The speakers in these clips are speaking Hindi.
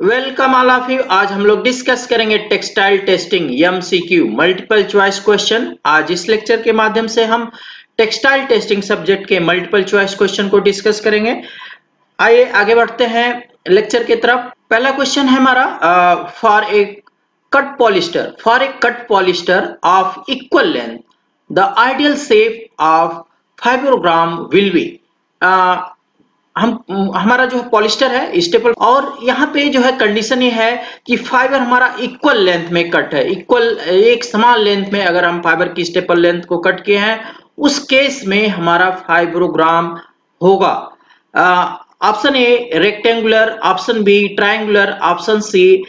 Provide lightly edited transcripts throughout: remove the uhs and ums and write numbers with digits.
Welcome all of you. आज हम लोग डिस्कस करेंगे textile testing MCQ multiple choice question. आज इस लेक्चर के माध्यम से हम टेक्सटाइल टेस्टिंग सब्जेक्ट के मल्टीपल चॉइस क्वेश्चन को डिस्कस करेंगे। आइए आगे बढ़ते हैं लेक्चर की तरफ। पहला क्वेश्चन है हमारा for a cut polyester of equal length the ideal shape of fibrogram will be. हमारा जो पॉलिस्टर है स्टेपल, और यहाँ पे जो है कंडीशन ये है कि फाइबर हमारा इक्वल लेंथ में कट है। इक्वल एक समान लेंथ में अगर हम फाइबर की स्टेपल लेंथ को कट किए हैं उस केस में हमारा फाइब्रोग्राम होगा। Option A rectangular, option B triangular, option C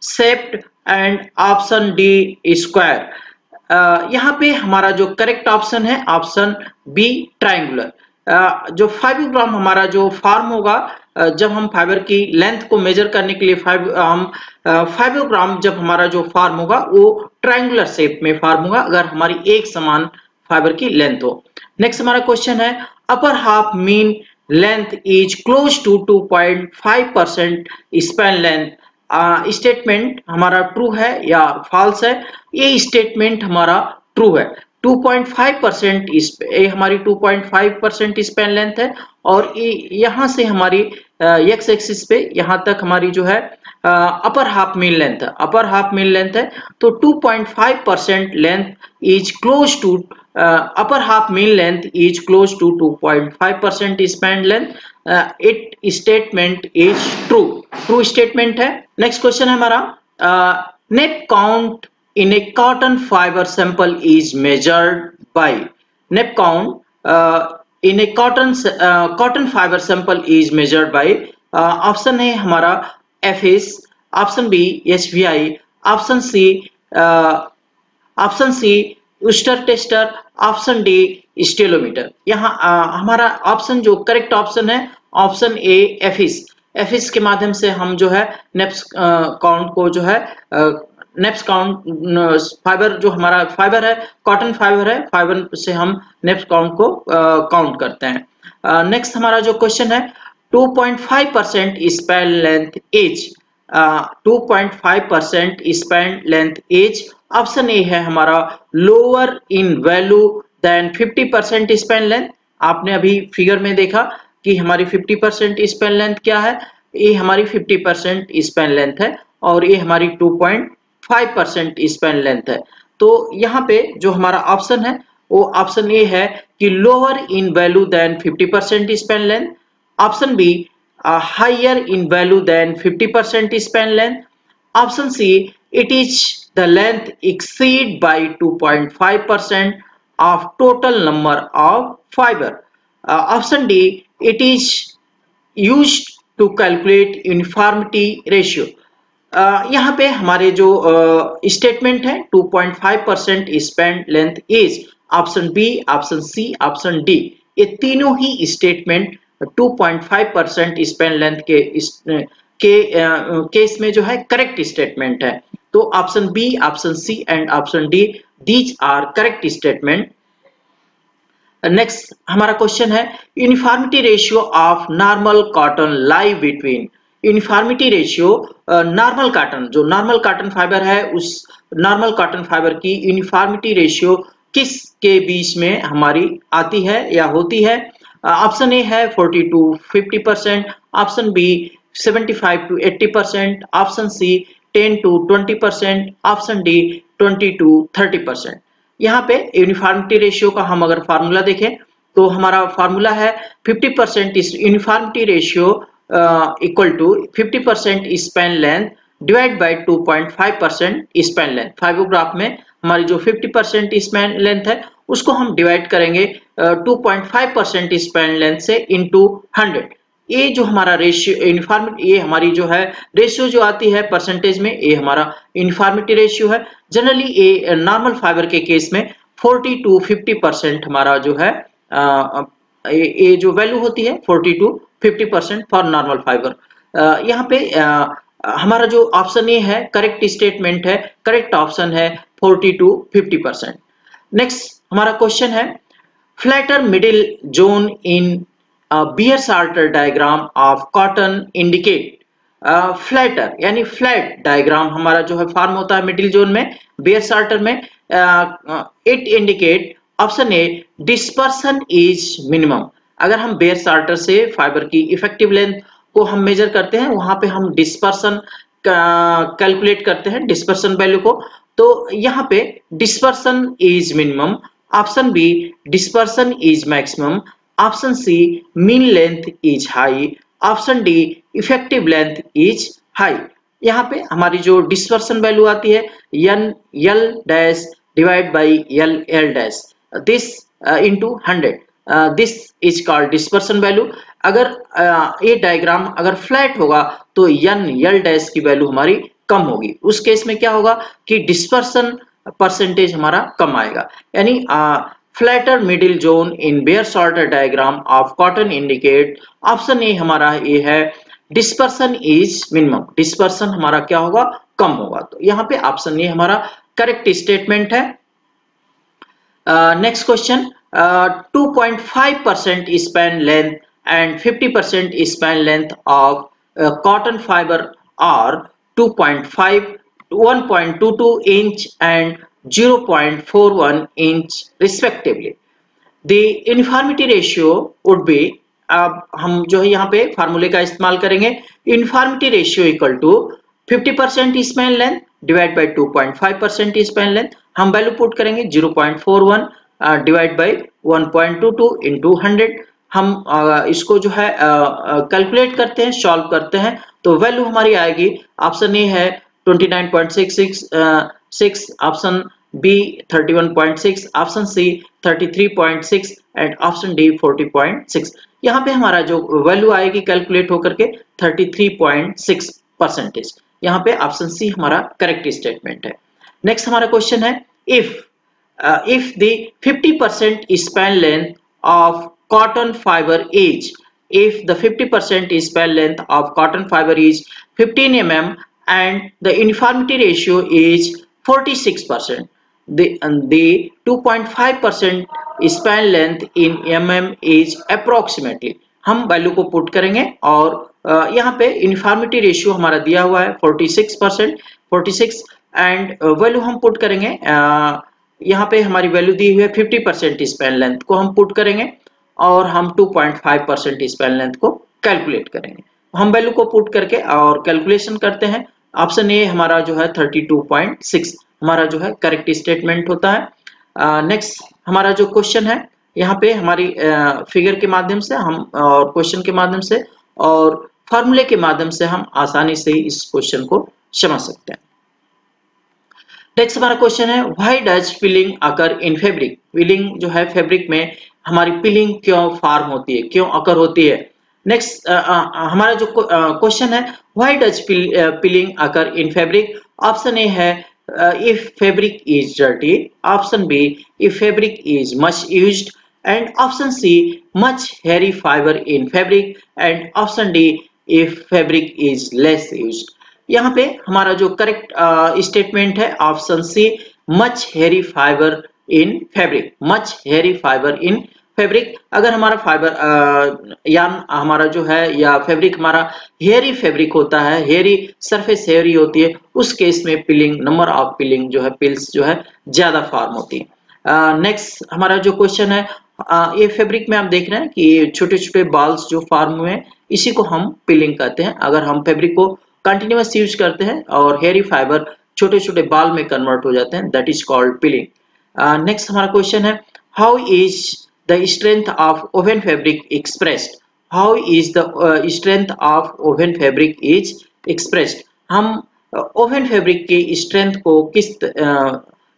shaped and option D square. यहाँ पे हमारा जो करेक्ट ऑप्शन है ऑप्शन बी ट्रायंगुलर। जो फाइब्रोग्राम हमारा जो फॉर्म होगा जब हम फाइबर की लेंथ को मेजर करने के लिए फाइब्रोग्राम जब हमारा जो फॉर्म होगा वो ट्रायंगुलर शेप में फॉर्म होगा अगर हमारी एक समान फाइबर की लेंथ हो। नेक्स्ट हमारा क्वेश्चन है upper half mean length is close to 2.5% span length. Statement हमारा ट्रू है या फॉल्स है? ये स्टेटमेंट हमारा ट्रू है। 2.5% हमारी 2.5% स्पैन लेंथ है और यहाँ से हमारी एक्स एक्सिस पे यहाँ तक हमारी जो है अपर हाफ मीन लेंथ है। तो 2.5% length is close to upper half mean length is close to 2.5% span length. It statement is true statement है। नेक्स्ट क्वेश्चन है हमारा net count in a cotton fiber sample is measured by nap count in a cotton fiber sample is measured by option है हमारा FS, option B SVI, option C Uster tester, option D stelometer. यहाँ हमारा ऑप्शन जो करेक्ट ऑप्शन है ऑप्शन ए FS के माध्यम से हम जो है नेप्स काउंट को जो है नेप्स काउंट फाइबर जो हमारा फाइबर है कॉटन फाइबर है, फाइबर से हम नेप्स काउंट को काउंट करते हैं। नेक्स्ट हमारा जो क्वेश्चन है 2.5% span length as. 2.5% span length as option A है हमारा lower in value than 50% span length. आपने अभी फिगर में देखा कि हमारी 50% स्पैन लेंथ क्या है, ये हमारी 50% स्पैन लेंथ है और ये हमारी 2.5% स्पैन लेंथ है। तो यहाँ पे जो हमारा ऑप्शन है वो ऑप्शन ए है कि lower in value than 50% span length, option B higher in value than 50% span length, option C it is the length exceed by 2.5% of total number of fibre, option D it is used to calculate uniformity ratio. यहाँ पे हमारे जो स्टेटमेंट है 2.5% span length is option B, option C, option D, ये तीनों ही स्टेटमेंट 2.5% स्पैन लेंथ के केस में जो है करेक्ट स्टेटमेंट है। तो option B, option C and option D these are correct statement. Next हमारा क्वेश्चन है uniformity ratio of normal cotton lie between. Uniformity ratio normal cotton, जो नॉर्मल कॉटन फाइबर है उस नॉर्मल कॉटन फाइबर की यूनिफॉर्मिटी रेशियो किस के बीच में हमारी आती है या होती है? ऑप्शन ए है 40 to 50%, option B 75 to 80%, option C 10 to 20%, option D 20 to 30%। यहाँ पे यूनिफॉर्मिटी रेशियो का हम अगर फार्मूला देखें तो हमारा फार्मूला है 50% uniformity ratio equal to 50% span length divide by 2.5% span length. Fibrograph में हमारी जो 50% स्पैन लेंथ है उसको हम डिवाइड करेंगे 2.5% स्पैन लेंथ से इनटू 100। ये जो हमारा रेशियो यूनिफॉर्मिटी, ये हमारी जो है रेशियो जो आती है परसेंटेज में, ये हमारा यूनिफॉर्मिटी रेशियो है। जनरली ये नॉर्मल फाइबर के केस में 40 to 50% हमारा जो है ये जो वैल्यू होती है 40 to 50% फॉर नॉर्मल फाइबर। यहाँ पे हमारा जो ऑप्शन ए है करेक्ट स्टेटमेंट है, करेक्ट ऑप्शन है 40 to 50%। नेक्स्ट हमारा क्वेश्चन है flatter middle zone in Beer-Salter diagram of cotton indicate flatter यानी फ्लैट डायग्राम हमारा जो है फॉर्म होता है मिडिल जोन में बेयर सार्टर में it indicate option A dispersion is minimum. अगर हम बेयर सार्टर से फाइबर की इफेक्टिव लेंथ को हम मेजर करते हैं वहां पे हम डिस्पर्सन कैलकुलेट करते हैं डिस्पर्सन वैल्यू को, तो यहाँ पे dispersion is minimum, option B dispersion is maximum, option C mean length is high, option D effective length is high. यहाँ पे हमारी जो डिस्पर्सन वैल्यू आती है N L dash divide by L L dash this into 100, this is called dispersion value. अगर ये डायग्राम अगर फ्लैट होगा तो एन एल डैश की वैल्यू हमारी कम होगी, उस केस में क्या होगा कि डिस्पर्सन परसेंटेज हमारा कम आएगा। यानी flatter middle zone in Baer sorter diagram of cotton indicate option A हमारा ये है डिस्पर्सन इज मिनिमम, डिस्पर्सन हमारा क्या होगा कम होगा, तो यहाँ पे ऑप्शन ए हमारा करेक्ट स्टेटमेंट है। Next question 2.5% span length and 50% span length of cotton fiber are 2.5, 1.22 inch and 0.41 inch respectively. The uniformity ratio would be, अब हम जो है यहाँ पे फार्मूले का इस्तेमाल करेंगे, uniformity ratio equal to 50% span length divide by 2.5% span length, हम वैल्यू पुट करेंगे 0.41 डिवाइड बाय 1.22 इंटू 100। हम इसको जो है कैलकुलेट करते हैं, सॉल्व करते हैं, तो वैल्यू हमारी आएगी ऑप्शन ए है 29.66, option B 31.6, option C 33.6 and option D 40.6। यहाँ पे हमारा जो वैल्यू आएगी कैलकुलेट होकर के 33.6%। यहाँ पे ऑप्शन सी हमारा करेक्ट स्टेटमेंट है। नेक्स्ट हमारा क्वेश्चन है if the 50% span length of cotton fiber is, if the 50% span length of cotton fiber is 15 mm and the uniformity ratio is 46%, the 2.5% span length in mm is approximately, हम वैल्यू को पुट करेंगे और यहाँ पे यूनिफॉर्मिटी रेशियो हमारा दिया हुआ है 46% एंड वैल्यू हम पुट करेंगे, यहाँ पे हमारी वैल्यू दी हुई है 50% स्पैन लेंथ को हम पुट करेंगे और हम 2.5% स्पैन लेंथ को कैलकुलेट करेंगे। हम वैल्यू को पुट करके और कैलकुलेशन करते हैं, ऑप्शन ए हमारा जो है 32.6 हमारा जो है करेक्ट स्टेटमेंट होता है। नेक्स्ट हमारा जो क्वेश्चन है यहाँ पे हमारी फिगर के माध्यम से हम और क्वेश्चन के माध्यम से और फॉर्मूले के माध्यम से हम आसानी से इस क्वेश्चन को समझ सकते हैं। नेक्स्ट हमारा क्वेश्चन है why does pilling occur in fabric, pilling जो है फैब्रिक में हमारी पिलिंग क्यों फॉर्म होती है, क्यों अकर होती है। नेक्स्ट हमारा जो क्वेश्चन है why does pilling occur in fabric, option A है if fabric is dirty, option B if fabric is much used and option C much hairy fibre in fabric and option D if fabric is less used. यहाँ पे हमारा जो करेक्ट स्टेटमेंट है option C much hairy fibre in fabric, much hairy fibre in fabric. अगर हमारा फाइबर यान हमारा जो है या फैब्रिक हमारा हेयरी फैब्रिक होता है, हेयरी सरफेस हेयरी होती है, उस केस में पिलिंग नंबर ऑफ पिलिंग जो है पिल्स जो है ज्यादा फॉर्म होती है। नेक्स्ट हमारा जो क्वेश्चन है ये फैब्रिक में आप देख रहे हैं कि छोटे छोटे बॉल्स जो फॉर्म हुए हैं इसी को हम पिलिंग कहते हैं। अगर हम फैब्रिक को कंटिन्यूअस यूज करते हैं और हेयरी फाइबर छोटे छोटे बाल में कन्वर्ट हो जाते हैं, दैट इज कॉल्ड पिलिंग। नेक्स्ट हमारा क्वेश्चन है how is the strength of oven fabric expressed, how is the strength of oven fabric is expressed. हम ओवन फैब्रिक की स्ट्रेंथ को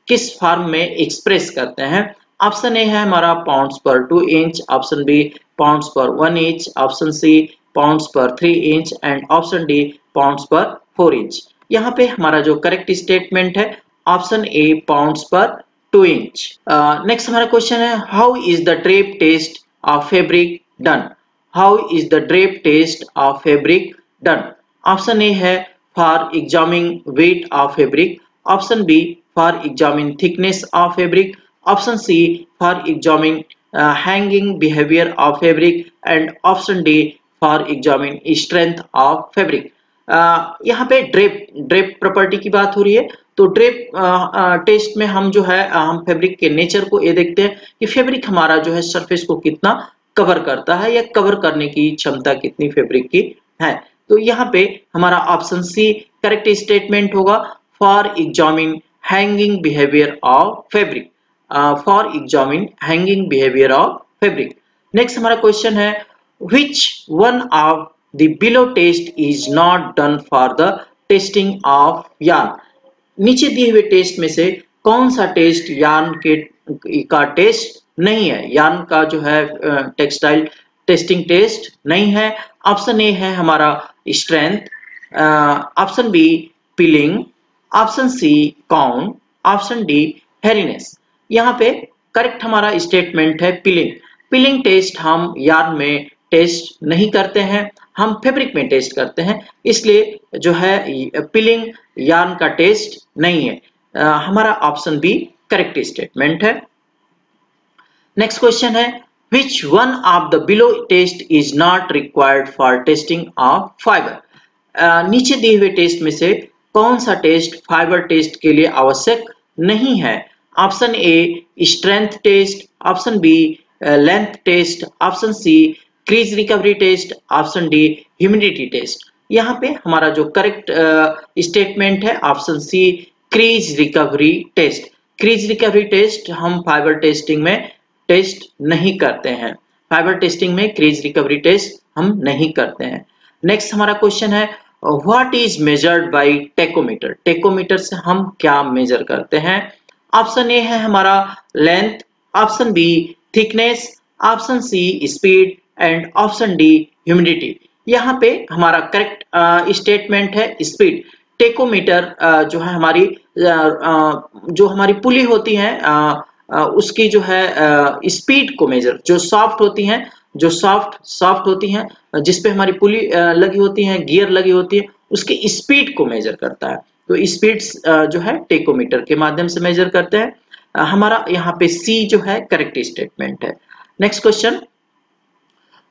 किस फॉर्म में एक्सप्रेस करते हैं। ऑप्शन ए है हमारा pounds per 2 inch, option B pounds पर 1 inch, option C pounds per 3 inch and option D pounds per 4 inch. यहाँ पे हमारा जो करेक्ट स्टेटमेंट है option A pounds per 2 inch. Next हमारा क्वेश्चन है how is the drape test of fabric done, how is the drape test of fabric done. Option A है for examining weight of fabric, option B for examining thickness of fabric, option C for examining hanging behavior of fabric, and option D for examine strength of fabric. यहाँ पे ड्रेप प्रॉपर्टी की बात हो रही है। तो ड्रेप टेस्ट में हम जो है हम फैब्रिक के नेचर को ये देखते हैं कि फैब्रिक हमारा जो है सरफेस को कितना कवर करता है या कवर करने की क्षमता कितनी फैब्रिक की है। तो यहाँ पे हमारा ऑप्शन सी करेक्ट स्टेटमेंट होगा, for examine hanging behaviour of fabric, for examine hanging behaviour of fabric. Next हमारा क्वेश्चन है, which one of the below test is not done for the testing of yarn? नीचे दिए हुए टेस्ट में से कौन सा टेस्ट यार्न का टेस्ट नहीं है, यार्न का जो है टेक्सटाइल टेस्टिंग टेस्ट नहीं है। ऑप्शन ए है हमारा strength, option B pilling, option C count, option D hairiness. यहाँ पे करेक्ट हमारा स्टेटमेंट है पिलिंग। पिलिंग टेस्ट हम यार्न में टेस्ट नहीं करते हैं, हम फैब्रिक में टेस्ट करते हैं, इसलिए जो है पिलिंग यार्न का टेस्ट नहीं है। हमारा ऑप्शन बी करेक्ट स्टेटमेंट है। नेक्स्ट क्वेश्चन है, which one of the below test is not required for testing of fiber? नीचे दिए हुए टेस्ट में से कौन सा टेस्ट फाइबर टेस्ट के लिए आवश्यक नहीं है? Option A strength test, option B length test, option C crease recovery test, option D humidity test. यहाँ पे हमारा जो करेक्ट स्टेटमेंट है option C crease recovery test. Crease recovery test हम फाइबर टेस्टिंग में टेस्ट नहीं करते हैं, फाइबर टेस्टिंग में क्रीज रिकवरी टेस्ट हम नहीं करते हैं। नेक्स्ट हमारा क्वेश्चन है, what is measured by tachometer? Tachometer से हम क्या मेजर करते हैं? ऑप्शन ए है हमारा length, option B thickness, option C speed and option D humidity. यहाँ पे हमारा करेक्ट स्टेटमेंट है स्पीड। टेकोमीटर जो है हमारी जो हमारी पुली होती है उसकी जो है स्पीड को मेजर, जो सॉफ्ट होती हैं, जो सॉफ्ट होती हैं जिस पे हमारी पुली लगी होती है, गियर लगी होती है, उसकी स्पीड को मेजर करता है। तो स्पीड जो है टेकोमीटर के माध्यम से मेजर करते हैं। हमारा यहाँ पे सी जो है करेक्ट स्टेटमेंट है। Next question,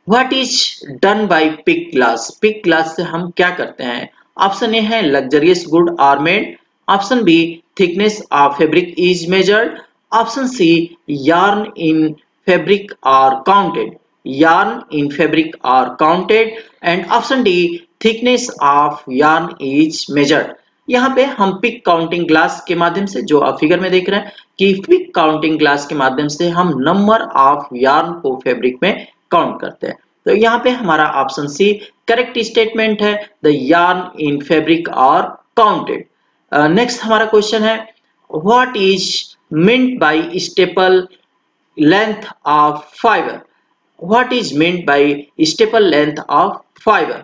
what is done by pick glass? Pick glass से हम क्या करते हैं? ऑप्शन ए है luxurious good are made, option B thickness of fabric is measured, option C yarn in fabric are counted, yarn in fabric are counted, and option D thickness of yarn is measured। यहाँ पे हम पिक काउंटिंग ग्लास के माध्यम से, जो आप फिगर में देख रहे हैं कि पिक काउंटिंग ग्लास के माध्यम से हम नंबर ऑफ यार्न को फैब्रिक में काउंट करते हैं। तो यहाँ पे हमारा ऑप्शन सी करेक्ट स्टेटमेंट है, the yarn in fabric are counted. Next हमारा क्वेश्चन है, what is meant by staple length of fiber? What is meant by staple length of fiber?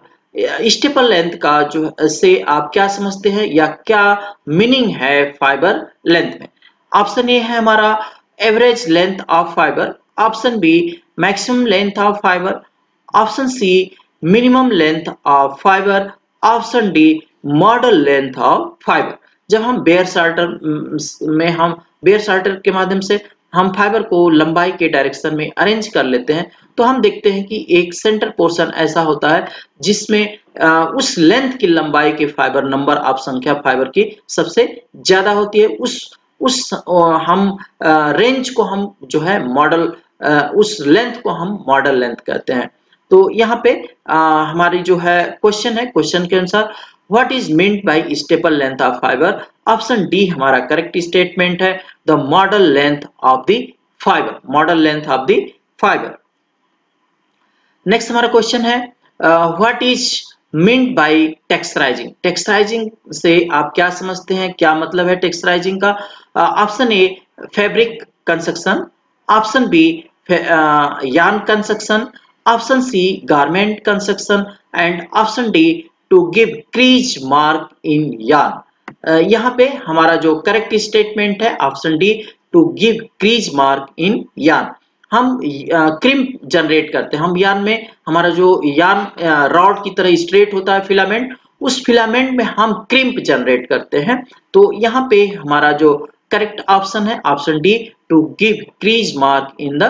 Staple length का जो से आप क्या समझते हैं या क्या मीनिंग है फाइबर लेंथ में? ऑप्शन ए है हमारा average length of fibre, option B maximum length of fibre, option C minimum length of fibre, option D modal length of fibre. जब हम बेयर सॉर्टर के माध्यम से हम फाइबर को लंबाई के डायरेक्शन में अरेंज कर लेते हैं, तो हम देखते हैं कि एक सेंटर पोर्शन ऐसा होता है जिसमें उस लेंथ की लंबाई के फाइबर, नंबर ऑफ संख्या फाइबर की सबसे ज्यादा होती है। उस हम रेंज को हम जो है मॉडल, उस लेंथ को हम मॉडल लेंथ कहते हैं। तो यहाँ पे हमारी जो है क्वेश्चन है, क्वेश्चन के अनुसार what is meant by staple length of fibre? Option D हमारा करेक्ट स्टेटमेंट है, the model length of the fibre, model length of the fibre. Next हमारा क्वेश्चन है, what is meant by texturising? Texturising से आप क्या समझते हैं, क्या मतलब है टेक्सचराइजिंग का? Option A fabric construction, option B yarn construction, option C garment construction, and option D to give crease mark in yarn। यहाँ पे हमारा जो करेक्ट स्टेटमेंट है option D, to give crease mark in yarn। हम क्रिम्प जनरेट करते हैं, हम यार्न में हमारा जो यार्न रॉड की तरह स्ट्रेट होता है फिलामेंट, उस फिलामेंट में हम क्रिम्प जनरेट करते हैं। तो यहाँ पे हमारा जो करेक्ट ऑप्शन है option D, to give crease mark in the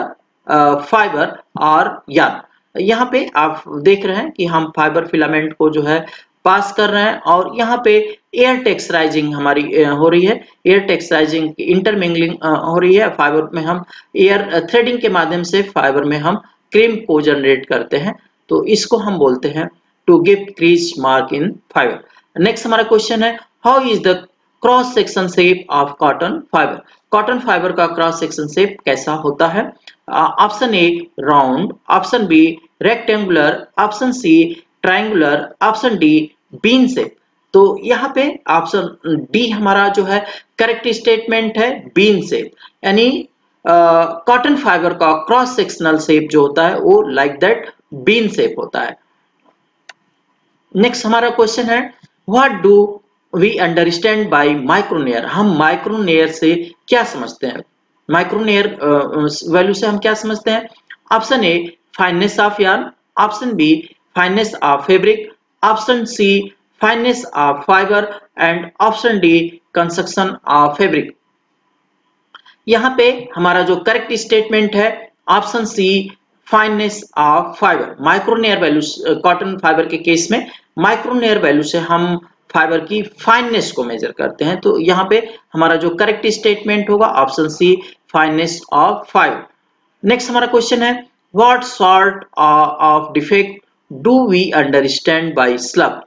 fibre और यार्न। यहाँ पे आप देख रहे हैं कि हम फाइबर फिलामेंट को जो है पास कर रहे हैं और यहाँ पे एयर टेक्सचराइजिंग हमारी हो रही है। एयर टेक्सचराइजिंग इंटरमिंगलिंग हो रही है। फाइबर में हम एयर थ्रेडिंग के माध्यम से फाइबर में हम क्रीम को जनरेट करते हैं, तो इसको हम बोलते हैं to give crease mark in fibre. Next हमारा क्वेश्चन है, how is the cross section shape of cotton fibre. Cotton fibre का क्रॉस सेक्शन शेप कैसा होता है? Option A round, option B rectangular, option C triangular, option D bean shape. तो यहाँ पे ऑप्शन डी हमारा जो है करेक्ट स्टेटमेंट है, बीन शेप। यानी कॉटन फाइबर का क्रॉस सेक्शनल शेप जो होता है वो लाइक दैट बीन शेप होता है। नेक्स्ट हमारा क्वेश्चन है, what do we understand by micronaire. हम माइक्रोनेयर से क्या समझते हैं? माइक्रोनेयर वैल्यू से हम क्या समझते हैं? Option A fineness of yarn, option B fineness of fabric, option C fineness of fibre and option D construction of fabric. यहाँ पे हमारा जो करेक्ट स्टेटमेंट है option C fineness of fibre. Micronaire value cotton fibre के केस में माइक्रोनेयर वैल्यू से हम फाइबर की फाइननेस को मेजर करते हैं, तो यहाँ पे हमारा जो करेक्ट स्टेटमेंट होगा option C fineness of fibre. Next हमारा क्वेश्चन है, what sort of defect do we understand by slub.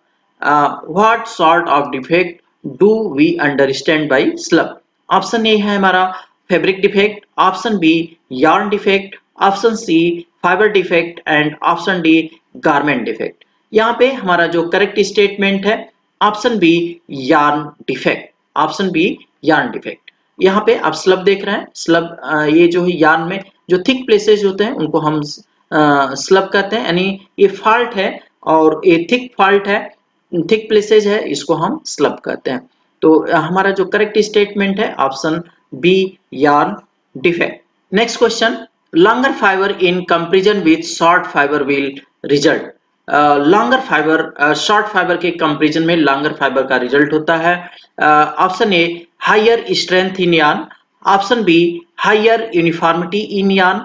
What sort of defect do we understand by slub. Option A है हमारा fabric defect, option B yarn defect, option C fibre defect and option D garment defect. यहाँ पे हमारा जो करेक्ट स्टेटमेंट है option B yarn defect, option B yarn defect. यहाँ पे आप स्लब देख रहे हैं, स्लब ये जो है यार्न में जो थिक प्लेसेस होते हैं उनको हम स्लब कहते हैं, यानी ये फॉल्ट है और ये थिक फॉल्ट है, थिक प्लेसेस है, इसको हम स्लब कहते हैं। तो हमारा जो करेक्ट स्टेटमेंट है option B yarn defect. Next question, longer fibre in comparison with short fibre will result. Longer fibre short fibre के कंपैरिजन में लॉन्गर फाइबर का रिजल्ट होता है option A higher strength in yarn, option B higher uniformity in yarn,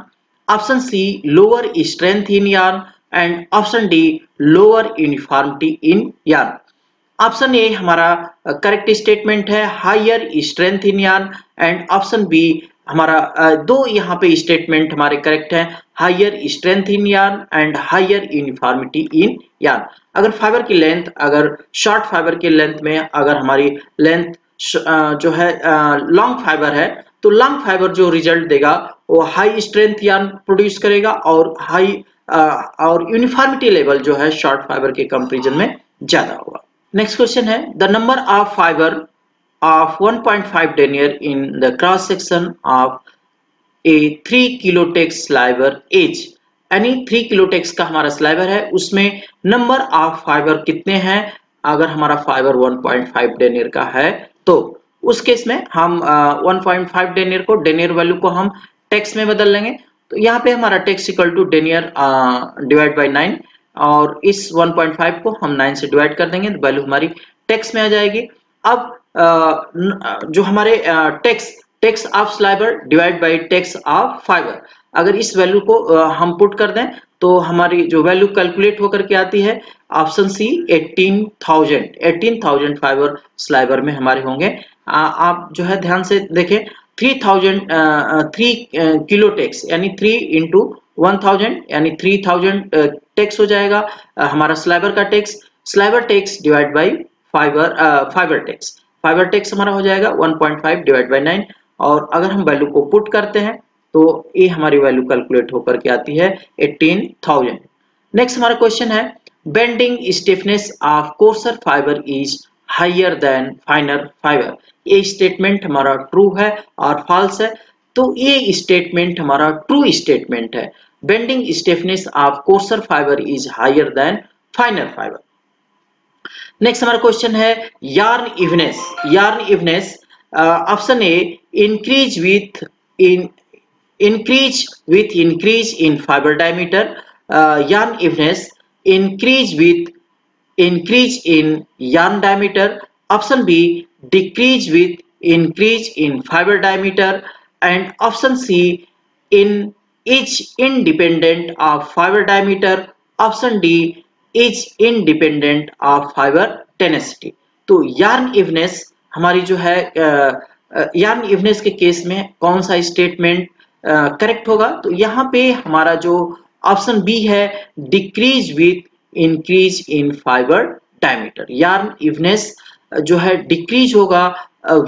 option C lower strength in yarn and option D lower uniformity in yarn. Option A हमारा करेक्ट स्टेटमेंट है higher strength in yarn and option B हमारा दो यहाँ पे स्टेटमेंट हमारे करेक्ट हैं, higher strength in yarn and higher uniformity in yarn. अगर फाइबर की लेंथ, अगर शॉर्ट फाइबर की लेंथ में अगर हमारी लेंथ जो है लॉन्ग फाइबर है, तो लॉन्ग फाइबर जो रिजल्ट देगा वो हाई स्ट्रेंथ यार्न प्रोड्यूस करेगा और और यूनिफॉर्मिटी लेवल जो है शॉर्ट फाइबर के कंपैरिजन में ज्यादा होगा। नेक्स्ट क्वेश्चन है, the number of fibre of 1.5 denier in the cross section of a 3 kilotex sliver edge। यानी 3 kilotex का हमारा स्लाइबर है, उसमें नंबर ऑफ फाइबर कितने हैं? अगर हमारा फाइबर 1.5 डेनियर का है तो उस केस में हम 1.5 डेनियर को, डेनियर वैल्यू को हम टेक्स में बदल लेंगे। तो यहाँ पे हमारा tex equal to denier divide by 9 और इस 1.5 को हम 9 से डिवाइड कर देंगे, वैल्यू हमारी टेक्स में आ जाएगी। अब जो हमारे tex of sliver divide by tex of fibre, अगर इस वैल्यू को हम पुट कर दें तो हमारी जो वैल्यू कैलकुलेट होकर के आती है ऑप्शन सी 18,000 फाइबर स्लाइबर में हमारे होंगे। आप जो है ध्यान से देखें, 3 किलो टेक्स यानी 3 इंटू 1000 यानी 3000 टेक्स हो जाएगा हमारा स्लाइबर का tex. Sliver tex divide by fibre tex, fibre tex हमारा हो जाएगा 1.5 डिवाइड बाई 9 और अगर हम वैल्यू को पुट करते हैं तो ये हमारी वैल्यू कैलकुलेट होकर के आती है 18,000। नेक्स्ट हमारा क्वेश्चन है, bending stiffness of coarser fibre is higher than finer fibre. ये स्टेटमेंट हमारा ट्रू है और फॉल्स है, तो ये स्टेटमेंट हमारा ट्रू स्टेटमेंट है। Bending stiffness of coarser fibre is higher than finer fibre. Next हमारा क्वेश्चन है, yarn evenness. Yarn evenness option A increase with increase in fibre diameter, yarn evenness increase with increase in yarn diameter, option B decrease with increase in fibre diameter and option C is independent of fibre diameter, option D is independent of fibre tenacity. तो यार्न इवनेस हमारी जो है यार्न इवनेस के केस में कौन सा स्टेटमेंट करेक्ट होगा? तो यहाँ पे हमारा जो ऑप्शन बी है, decrease with increase in fibre diameter. Yarn evenness जो है डिक्रीज होगा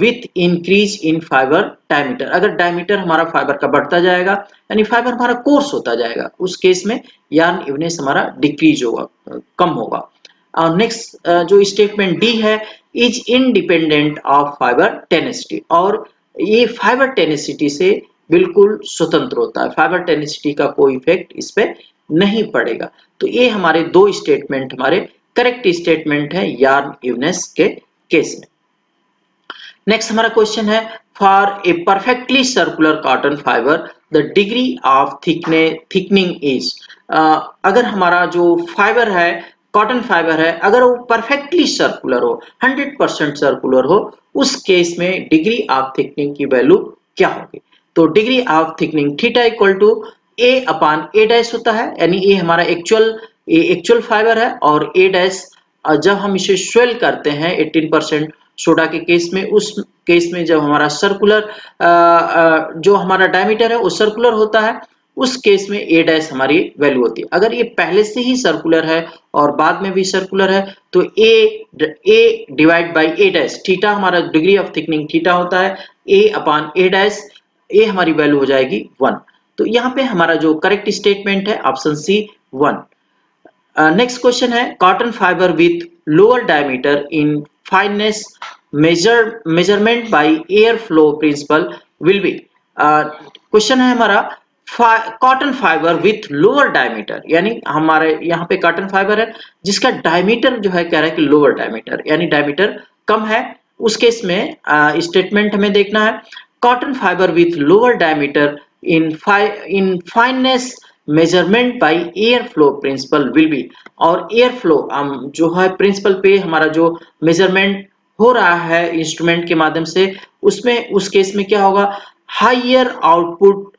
with increase in fibre diameter. अगर डायमीटर हमारा फाइबर का बढ़ता जाएगा यानी फाइबर हमारा कोर्स होता जाएगा, उस केस में यार्न इवनेस हमारा डिक्रीज होगा, कम होगा। और नेक्स्ट जो स्टेटमेंट डी है, is independent of fibre tenacity, और ये फाइबर टेनेसिटी से बिल्कुल स्वतंत्र होता है, फाइबर टेनेसिटी का कोई इफेक्ट इस पे नहीं पड़ेगा। तो ये हमारे दो स्टेटमेंट हमारे करेक्ट स्टेटमेंट है यार्न इवनेस के केस में। नेक्स्ट हमारा क्वेश्चन है, for a perfectly circular cotton fibre the degree of thickening is. अगर हमारा जो फाइबर है, कॉटन फाइबर है, अगर वो परफेक्टली सर्कुलर हो, 100% सर्कुलर हो, उस केस में डिग्री ऑफ थिकनिंग की वैल्यू क्या होगी? तो degree of thickening theta equal to A upon A dash होता है, यानी ये हमारा एक्चुअल फाइबर है, और ए डैश जब हम इसे स्वेल करते हैं 18% सोडा के केस में, उस केस में जब हमारा सर्कुलर जो हमारा डायमीटर है वो सर्कुलर होता है, उस केस में ए डैश हमारी वैल्यू होती है। अगर ये पहले से ही सर्कुलर है और बाद में भी सर्कुलर है तो a divide by a dash, theta हमारा डिग्री ऑफ थिकनिंग थीटा होता है, ए अपान ए डैश, ए हमारी वैल्यू हो जाएगी 1। तो यहाँ पे हमारा जो करेक्ट स्टेटमेंट है ऑप्शन सी 1। नेक्स्ट क्वेश्चन है, cotton fibre with lower diameter in fineness measurement by air flow principle will be. Question है हमारा, cotton fibre with lower diameter, यानी हमारे यहाँ पे कॉटन फाइबर है जिसका डायमीटर जो है कह रहा है कि लोअर डायमीटर, यानी डायमीटर कम है, उस केस में स्टेटमेंट हमें देखना है, cotton fibre with lower diameter in fineness measurement by air flow principle will be. और एयर फ्लो जो है प्रिंसिपल पे हमारा जो मेजरमेंट हो रहा है इंस्ट्रूमेंट के माध्यम से, उसमें उस केस में क्या होगा, higher output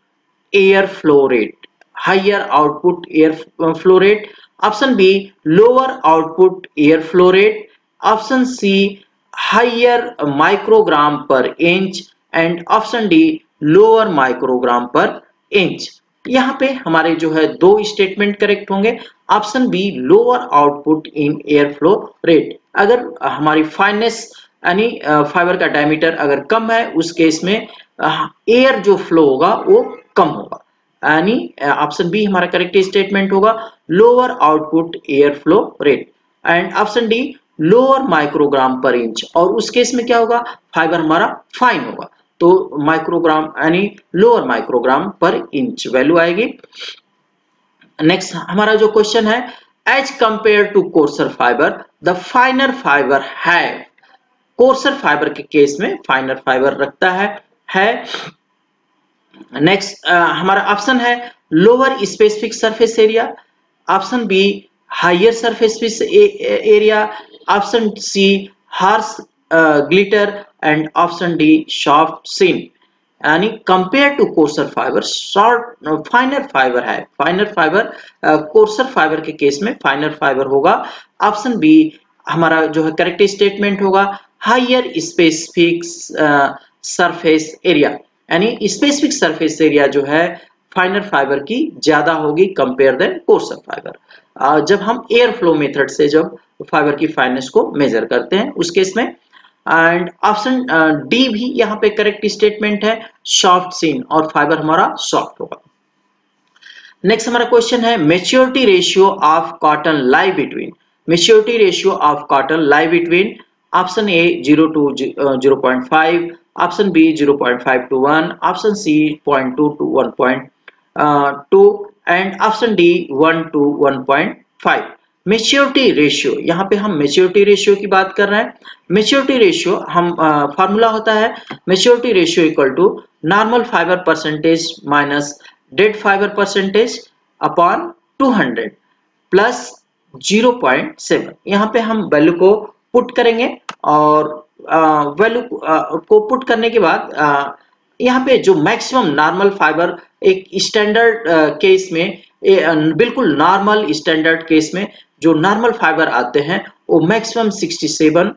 air flow rate, higher output air flow rate, option B lower output air flow rate, option C higher microgram per inch, and option D lower microgram per inch. यहाँ पे हमारे जो है दो स्टेटमेंट करेक्ट होंगे, option B lower output in air flow rate. अगर हमारी फाइननेस यानी फाइबर का डायमीटर अगर कम है, उस केस में एयर जो फ्लो होगा वो कम होगा, यानी ऑप्शन बी हमारा करेक्ट स्टेटमेंट होगा, lower output air flow rate, and option D lower microgram per inch. और उस केस में क्या होगा, फाइबर हमारा फाइन होगा, तो माइक्रोग्राम यानी lower microgram per inch value आएगी। नेक्स्ट हमारा जो क्वेश्चन है, as compare to coarser fibre the finer fibre है। कोर्सर फाइबर के केस में फाइनर फाइबर रखता है। नेक्स्ट हमारा ऑप्शन है lower specific surface area, option B higher surface area, option C harsh glitter, and option D soft sheen. यानी compare to coarser fibre short finer fibre है, फाइनर फाइबर कोर्सर फाइबर के केस में फाइनर फाइबर होगा, ऑप्शन बी हमारा जो है करेक्ट स्टेटमेंट होगा, हायर स्पेसिफिक सरफेस एरिया, यानी स्पेसिफिक सरफेस एरिया जो है फाइनर फाइबर की ज्यादा होगी कंपेयर देन कोर्सर फाइबर, जब हम एयर फ्लो मेथड से जब फाइबर की फाइननेस को मेजर करते हैं उस केस में। एंड ऑप्शन डी भी यहाँ पे करेक्ट स्टेटमेंट है, सॉफ्ट सीन, और फाइबर हमारा सॉफ्ट होगा। नेक्स्ट हमारा क्वेश्चन है, maturity ratio of cotton lie between, maturity ratio of cotton lie between option A 0 to 0.5, option B 0.5 to 1, option C 0.2 to 1.2, and option D 1 to 1.5। Maturity ratio, यहाँ पे हम मेच्योरिटी रेशियो की बात कर रहे हैं। मेच्योरिटी रेशियो हम फार्मूला होता है, maturity ratio equal to normal fibre percentage minus dead fibre percentage upon 200 plus 0.7। यहाँ पे हम वैल्यू को पुट करेंगे और वैल्यू को पुट करने के बाद यहाँ पे जो मैक्सिमम नॉर्मल फाइबर एक स्टैंडर्ड केस में बिल्कुल नॉर्मल स्टैंडर्ड केस में जो नॉर्मल फाइबर आते हैं वो मैक्सिमम 67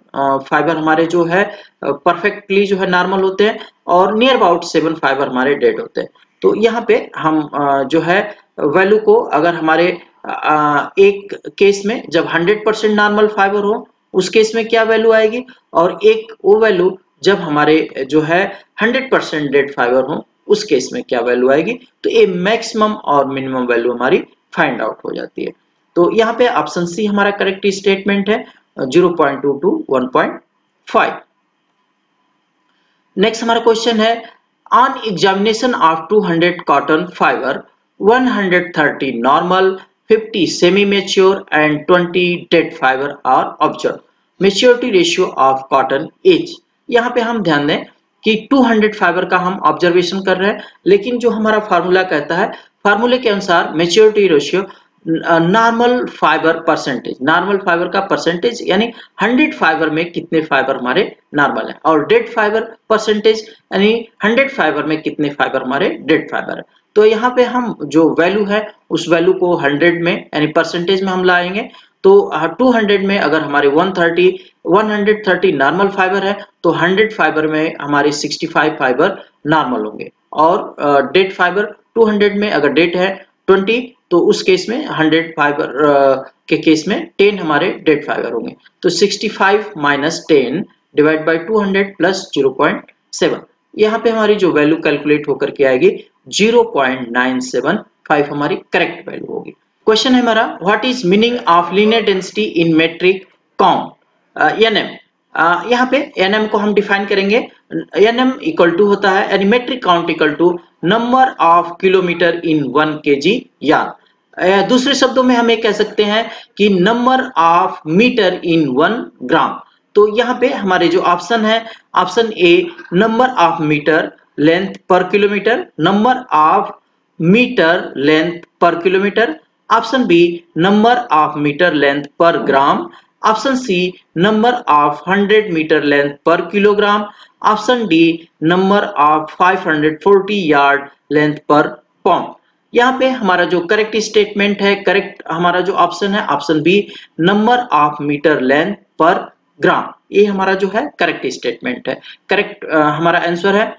फाइबर हमारे जो है परफेक्टली जो है नॉर्मल होते हैं और नियर अबाउट 7 फाइबर हमारे डेड होते हैं। तो यहाँ पे हम जो है वैल्यू को अगर हमारे एक केस में जब 100% नॉर्मल फाइबर हो उस केस में क्या वैल्यू आएगी, और एक वो वैल्यू जब हमारे जो है 100% डेड फाइबर हो उस केस में क्या वैल्यू आएगी। तो ये मैक्सिमम और मिनिमम वैल्यू हमारी फाइंड आउट हो जाती है। तो यहाँ पे ऑप्शन सी हमारा करेक्ट स्टेटमेंट है 0.2 to 1.5। नेक्स्ट हमारा क्वेश्चन है on examination of 200 cotton fibre 130 normal, 50 semi mature and 20 dead fibre are observe, maturity ratio of cotton is. यहाँ पे हम ध्यान दें कि 200 फाइबर का हम ऑब्जर्वेशन कर रहे हैं, लेकिन जो हमारा फार्मूला कहता है, फार्मूले के अनुसार maturity ratio normal fibre percentage, normal fibre का परसेंटेज यानी 100 फाइबर में कितने फाइबर हमारे नॉर्मल है, और डेड फाइबर परसेंटेज यानी 100 फाइबर में कितने फाइबर हमारे डेड फाइबर है। तो यहाँ पे हम जो वैल्यू है उस वैल्यू को 100 में यानी परसेंटेज में हम लाएंगे। तो 200 में अगर हमारे 130 नॉर्मल फाइबर है तो 100 फाइबर में हमारे 65 फाइबर नॉर्मल होंगे, और डेड फाइबर 200 में अगर डेड है 20 तो उस केस में 100 फाइबर के केस में 10 हमारे डेड फाइबर होंगे। तो 65 माइनस 10 डिवाइड बाई 200 प्लस 0.7, यहाँ पे हमारी जो वैल्यू कैलकुलेट होकर के आएगी 0.975 हमारी करेक्ट वैल्यू होगी। क्वेश्चन है हमारा what is meaning of linear density in metric count, NM. यहाँ पे एनएम को हम डिफाइन करेंगे, एनएम इक्वल टू होता है यानी metric count equal to number of kilometre in 1 kg yard. दूसरे शब्दों में हम ये कह सकते हैं कि number of metre in 1 gram. तो यहाँ पे हमारे जो ऑप्शन है, option A number of metre length per kilometre, number of metre length per kilometre, option B number of metre length per gram, option C number of 100 metre length per kilogram, option D number of 540 yard length पर पाउंड। यहाँ पे हमारा जो करेक्ट स्टेटमेंट है, करेक्ट हमारा जो ऑप्शन है option B number of metre length per gram, ये हमारा जो है करेक्ट स्टेटमेंट है, करेक्ट हमारा आंसर है।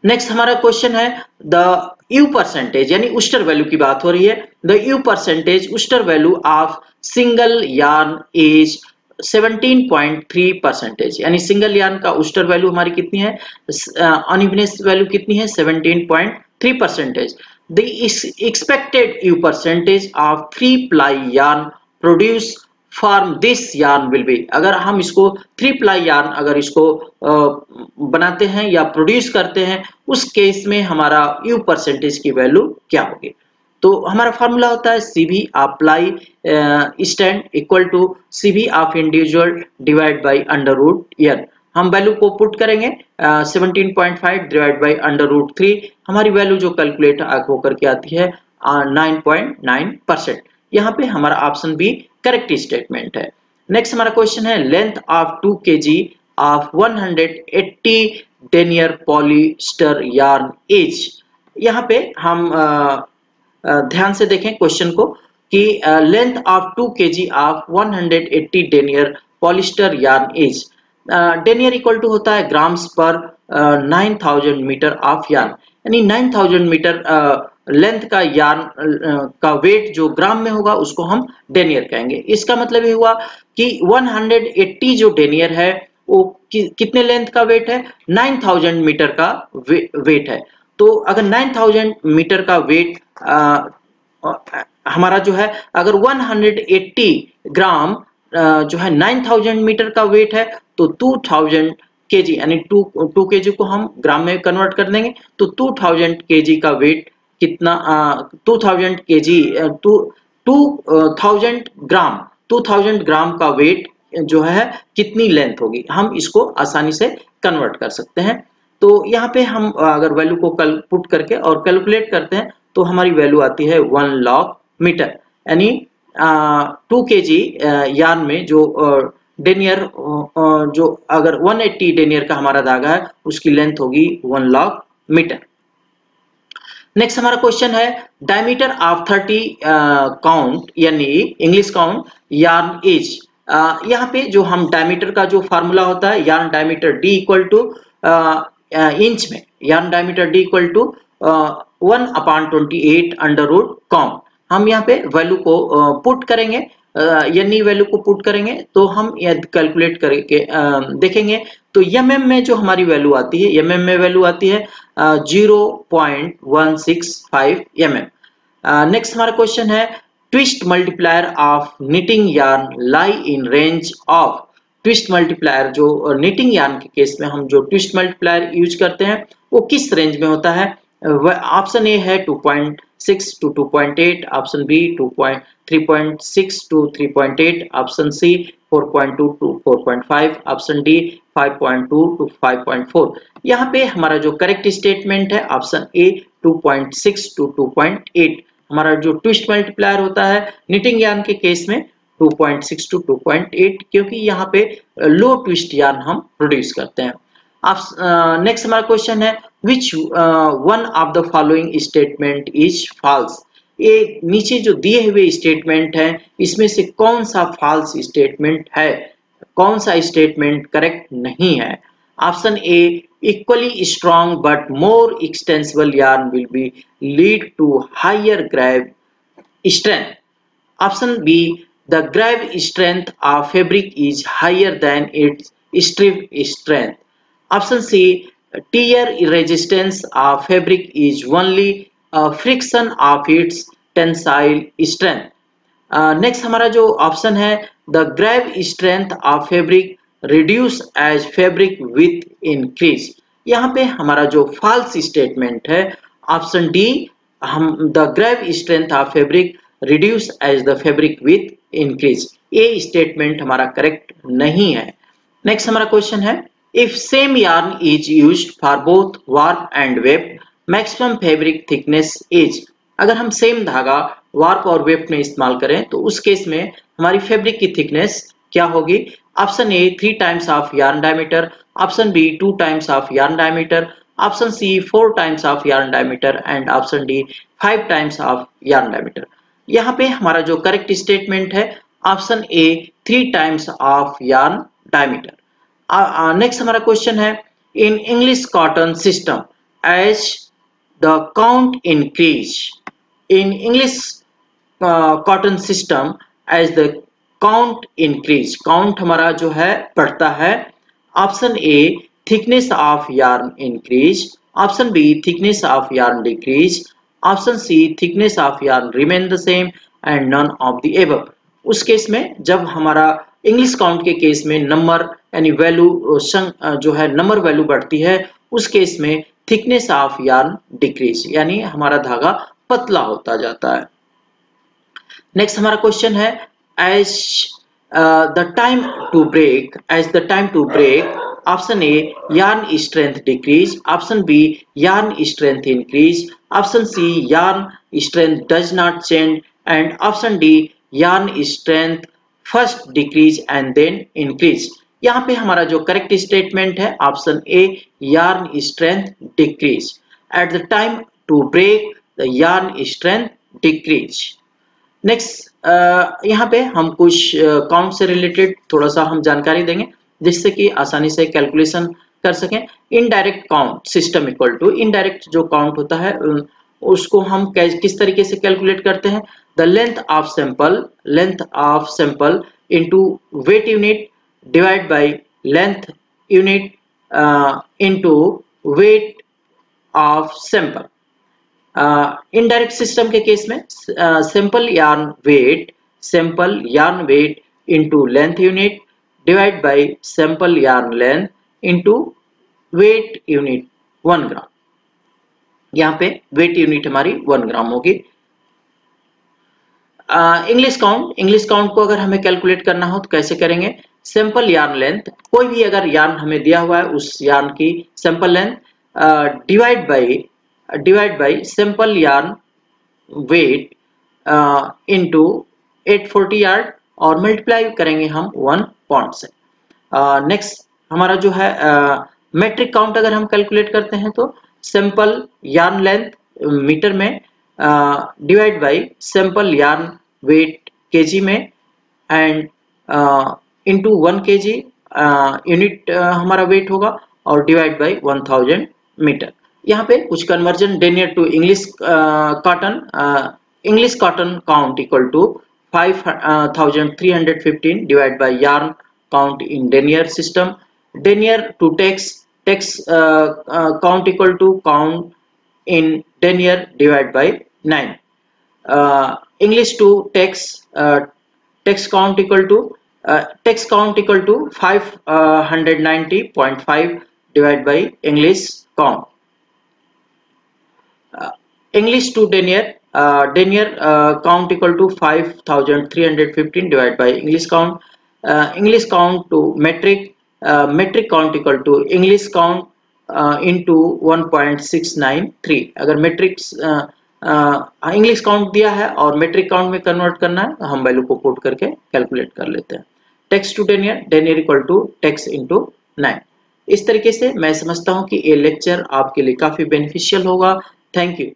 नेक्स्ट हमारा क्वेश्चन है द यू परसेंटेज, यानी उस्टर वैल्यू की बात हो रही है, the U percentage Uster value of single yarn is 17.3%, यानी सिंगल यार्न का उस्टर वैल्यू हमारी कितनी है, अनइवनेस वैल्यू कितनी है 17.3%। The expected you percentage of 3 ply yarn produce form this yarn will B, अगर हम इसको 3 प्लाई यार्न अगर इसको बनाते हैं या प्रोड्यूस करते हैं उस केस में हमारा यू परसेंटेज की वैल्यू क्या होगी। तो हमारा फार्मूला होता है CV of ply strand equal to CV of individual divide by under root N. हम वैल्यू को पुट करेंगे 17.5 डिवाइड बाई अंडर रूट 3, हमारी वैल्यू जो कैलकुलेट होकर के आती है 9.9%। यहाँ पे हमारा ऑप्शन बी करेक्ट स्टेटमेंट है। नेक्स्ट हमारा क्वेश्चन है length of 2 kg of 180 denier polyester yarn is. यहाँ पे हम ध्यान से देखें क्वेश्चन को कि length of 2 kg of 180 denier polyester yarn is, denier equal to होता है ग्राम्स पर 9000 मीटर ऑफ यार्न, यानी 9000 मीटर लेंथ का यार्न का वेट जो ग्राम में होगा उसको हम डेनियर कहेंगे। इसका मतलब ये हुआ कि 180 जो डेनियर है वो कितने लेंथ का वेट है, 9000 मीटर का वेट है। तो अगर 9000 मीटर का वेट हमारा जो है, अगर 180 ग्राम जो है 9000 मीटर का वेट है तो 2000 kg यानी 2 kg को हम ग्राम में कन्वर्ट कर देंगे तो 2000 kg का वेट कितना 2000 kg 2000 ग्राम का वेट जो है कितनी लेंथ होगी, हम इसको आसानी से कन्वर्ट कर सकते हैं। तो यहाँ पे हम अगर वैल्यू को पुट करके और कैलकुलेट करते हैं तो हमारी वैल्यू आती है 1 लाख मीटर, यानी 2 kg यार्न में जो डेनियर जो अगर 180 डेनियर का हमारा धागा है उसकी लेंथ होगी 1 लॉग मीटर। नेक्स्ट हमारा क्वेश्चन है डायमीटर ऑफ 30 काउंट यानी इंग्लिश काउंट यार्न इज। यहाँ पे जो हम डायमीटर का जो फार्मूला होता है yarn diameter D equal to inch में, yarn diameter D equal to 1/28 under root count. हम यहाँ पे वैल्यू को पुट करेंगे, यानी वैल्यू को पुट करेंगे तो हम कैलकुलेट करके देखेंगे तो एमएम में जो हमारी वैल्यू आती है, एमएम में वैल्यू आती है 0.165 mm। नेक्स्ट हमारा क्वेश्चन है twist multiplier of knitting yarn lie in range of. Twist multiplier जो निटिंग यार्न के केस में हम जो ट्विस्ट मल्टीप्लायर यूज करते हैं वो किस रेंज में होता है? ऑप्शन ए है 2.6 to 2.8, option B 3.6 to 3.8, option C 4.2 to 4.5, option D 5.2 to 5.4। यहाँ पे हमारा जो करेक्ट स्टेटमेंट है ऑप्शन ए 2.6 to 2.8। हमारा जो ट्विस्ट मल्टीप्लायर होता है निटिंग यार्न के केस में 2.6 to 2.8, क्योंकि यहाँ पे लो ट्विस्ट यार्न हम प्रोड्यूस करते हैं। नेक्स्ट हमारा क्वेश्चन है which one of the following statement is false. ये नीचे जो दिए हुए स्टेटमेंट है इसमें से कौन सा फॉल्स स्टेटमेंट है, कौन सा स्टेटमेंट करेक्ट नहीं है? Option A equally strong but more extensible yarn will be lead to higher grab strength, option B the grab strength of fabric is higher than its strip strength, option C tear resistance of fabric is only a friction of its tensile strength। Next हमारा जो ऑप्शन है the grab strength of fabric reduce as fabric with increase. यहाँ पे हमारा जो फॉल्स स्टेटमेंट है ऑप्शन डी, हम the grab strength of fabric reduce as the fabric with increase, ये स्टेटमेंट हमारा करेक्ट नहीं है। नेक्स्ट हमारा क्वेश्चन है if same yarn is used for both warp and weft maximum fabric thickness is। अगर हम सेम धागा वार्प और वेफ्ट में इस्तेमाल करें तो उस केस में हमारी फैब्रिक की थिकनेस क्या होगी? Option A 3 times of yarn diameter, option B 2 times of yarn diameter, option C 4 times of yarn diameter and option D 5 times of yarn diameter. यहाँ पे हमारा जो करेक्ट स्टेटमेंट है option A 3 times of yarn diameter. Next हमारा क्वेश्चन है in English cotton system as the count increase, in English cotton system as the count increase, count हमारा जो है बढ़ता है। Option A thickness of yarn increase, option B thickness of yarn decrease, option C thickness of yarn remain the same and none of the above. उस केस में जब हमारा इंग्लिश काउंट के केस में नंबर यानी वैल्यू जो है नंबर वैल्यू बढ़ती है उस केस में थिकनेस ऑफ यार्न डिक्रीज यानी हमारा धागा पतला होता जाता है। नेक्स्ट हमारा क्वेश्चन है as the time to break, as the time to break, option A yarn strength decrease, option B yarn strength increase, option C yarn strength does not change and option D yarn strength first decrease and then increase. यहाँ पे हमारा जो करेक्ट स्टेटमेंट है option A yarn strength decrease, at the time to break the yarn strength decrease. Next यहाँ पे हम कुछ काउंट से रिलेटेड थोड़ा सा हम जानकारी देंगे जिससे कि आसानी से कैलकुलेशन कर सकें। Indirect count system equal to indirect जो काउंट होता है उसको हम किस तरीके से कैलकुलेट करते हैं? The length of sample into wait unit divide by length unit into weight of sample. Indirect system के केस में sample yarn weight into length unit divide by sample yarn length into wait unit 1 ग्राम। यहाँ पे वेट यूनिट हमारी 1 ग्राम होगी। इंग्लिश काउंट को अगर हमें कैलकुलेट करना हो तो कैसे करेंगे? सैंपल यार्न लेंथ, कोई भी अगर यार्न हमें दिया हुआ है उस यार्न की sample length divide by sample yarn weight into 840 yard और मल्टीप्लाई करेंगे हम पॉइंट्स है। नेक्स्ट हमारा जो है मेट्रिक काउंट अगर हम कैलकुलेट करते हैं तो सैंपल यार्न लेंथ मीटर में divide by sample yarn weight KG में एंड इनटू 1 केजी यूनिट हमारा वेट होगा और डिवाइड बाय 1000 मीटर। यहाँ पे कुछ conversion denier to English cotton count equal to 5315 divide by yarn count in denier system, denier to text count equal to count in denier divide by 9, English to text count equal to 590.5 divide by English count. English to denier count equal to 5315 divided by English count. English count to metric count equal to English count into 1.693। अगर metric English count दिया है और metric count में convert करना है हम वैल्यू को पुट करके कैलकुलेट कर लेते हैं। text to denier equal to text into 9। इस तरीके से मैं समझता हूँ कि ये लेक्चर आपके लिए काफी बेनिफिशियल होगा। Thank you.